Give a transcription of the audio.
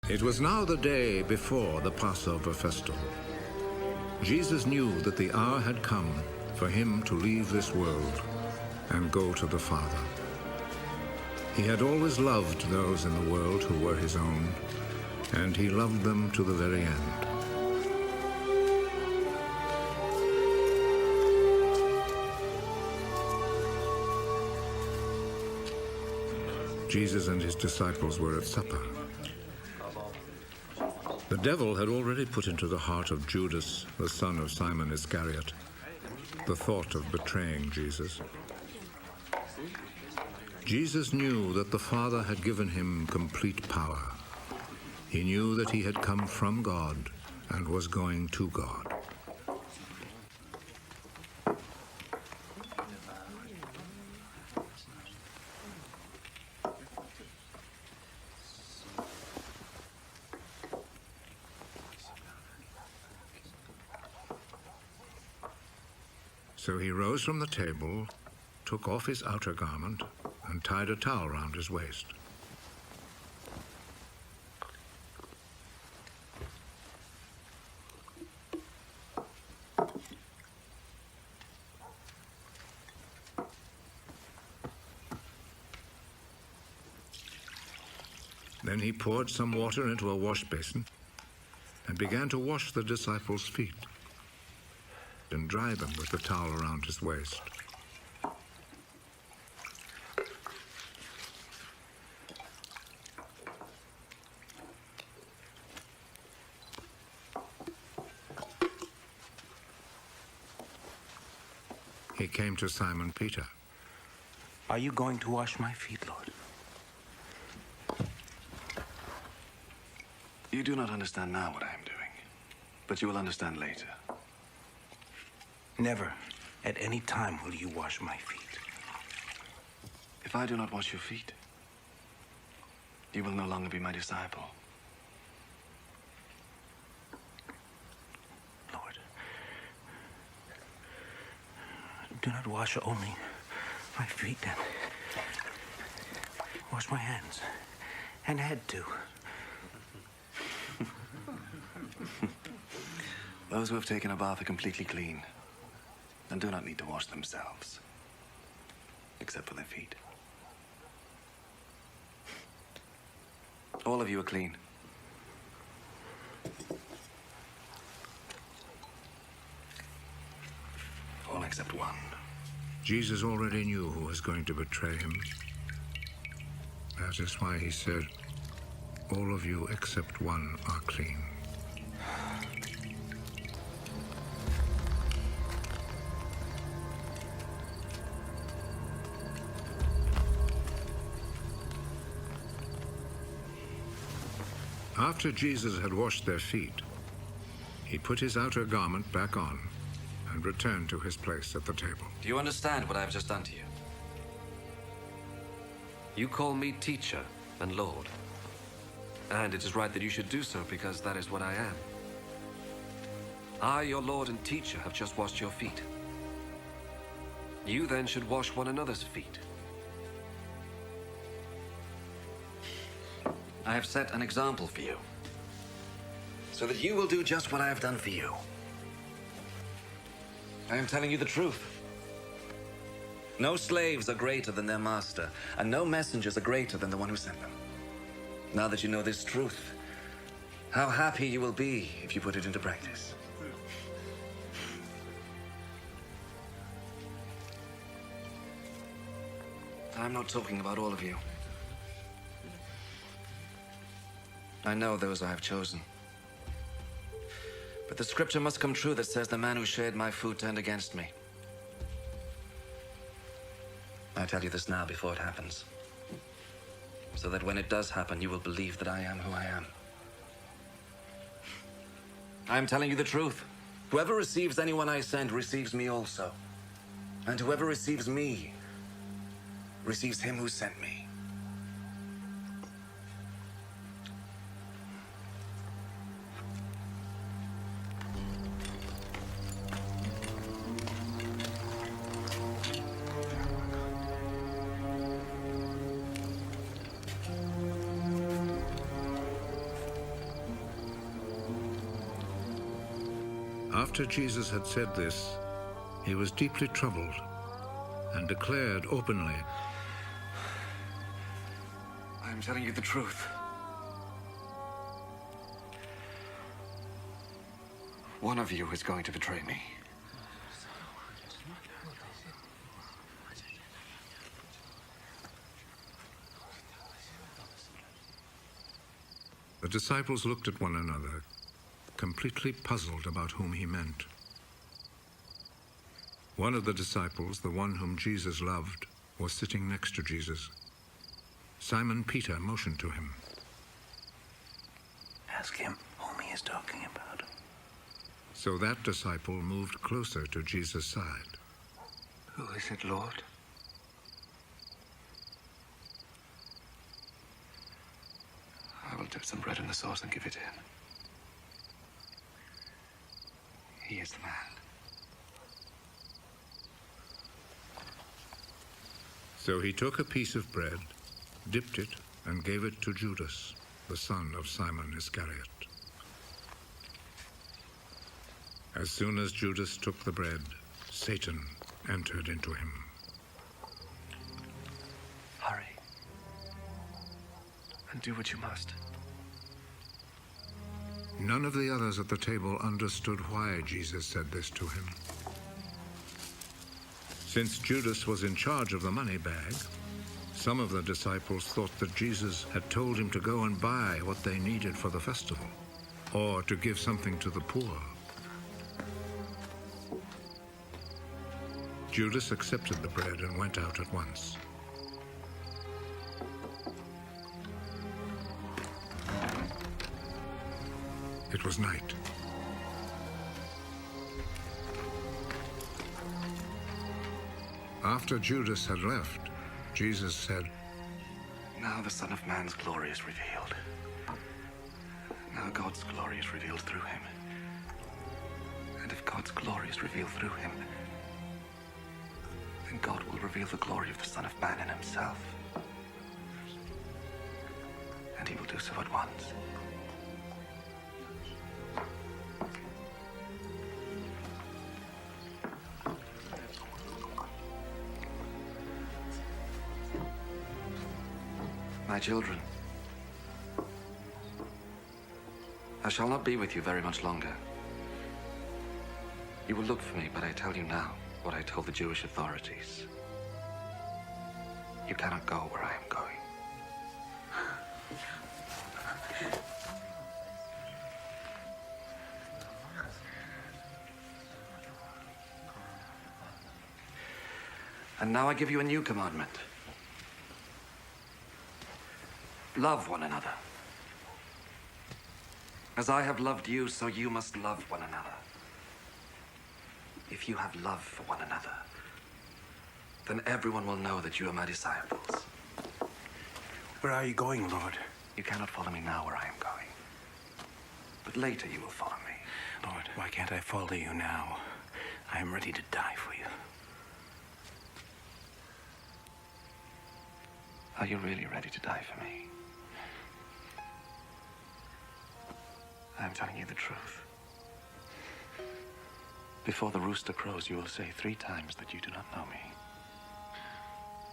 It was now the day before the Passover festival. Jesus knew that the hour had come for him to leave this world and go to the Father. He had always loved those in the world who were his own, and he loved them to the very end. Jesus and his disciples were at supper. The devil had already put into the heart of Judas, the son of Simon Iscariot, the thought of betraying Jesus. Jesus knew that the Father had given him complete power. He knew that he had come from God and was going to God. So he rose from the table, took off his outer garment, and tied a towel round his waist. Then he poured some water into a wash basin and began to wash the disciples' feet and dry them with the towel around his waist. He came to Simon Peter. Are you going to wash my feet, Lord? You do not understand now what I am doing, but you will understand later. Never, at any time, will you wash my feet. If I do not wash your feet, you will no longer be my disciple. Lord, do not wash only my feet, and wash my hands and head too. Those who have taken a bath are completely clean and do not need to wash themselves, except for their feet. All of you are clean. All except one. Jesus already knew who was going to betray him. That is why he said, "All of you except one are clean." After Jesus had washed their feet, he put his outer garment back on and returned to his place at the table. Do you understand what I have just done to you? You call me teacher and Lord. And it is right that you should do so, because that is what I am. I, your Lord and teacher, have just washed your feet. You then should wash one another's feet. I have set an example for you, so that you will do just what I have done for you. I am telling you the truth. No slaves are greater than their master, and no messengers are greater than the one who sent them. Now that you know this truth, how happy you will be if you put it into practice. I'm not talking about all of you. I know those I have chosen. But the scripture must come true that says the man who shared my food turned against me. I tell you this now before it happens, so that when it does happen, you will believe that I am who I am. I am telling you the truth. Whoever receives anyone I send receives me also. And whoever receives me receives him who sent me. After Jesus had said this, he was deeply troubled and declared openly, I am telling you the truth. One of you is going to betray me. The disciples looked at one another, completely puzzled about whom he meant. One of the disciples, the one whom Jesus loved, was sitting next to Jesus. Simon Peter motioned to him. Ask him whom he is talking about. So that disciple moved closer to Jesus' side. Who is it, Lord? I will dip some bread in the sauce and give it to him. He is the man. So he took a piece of bread, dipped it, and gave it to Judas, the son of Simon Iscariot. As soon as Judas took the bread, Satan entered into him. Hurry. And do what you must. None of the others at the table understood why Jesus said this to him. Since Judas was in charge of the money bag, some of the disciples thought that Jesus had told him to go and buy what they needed for the festival, or to give something to the poor. Judas accepted the bread and went out at once. It was night. After Judas had left, Jesus said, Now the Son of Man's glory is revealed. Now God's glory is revealed through him. And if God's glory is revealed through him, then God will reveal the glory of the Son of Man in himself. And he will do so at once. My children, I shall not be with you very much longer. You will look for me, but I tell you now what I told the Jewish authorities. You cannot go where I am going. And now I give you a new commandment. Love one another. As I have loved you, so you must love one another. If you have love for one another, then everyone will know that you are my disciples. Where are you going, Lord? You cannot follow me now where I am going. But later you will follow me. Lord, why can't I follow you now? I am ready to die for you. Are you really ready to die for me? I am telling you the truth. Before the rooster crows, you will say 3 times that you do not know me.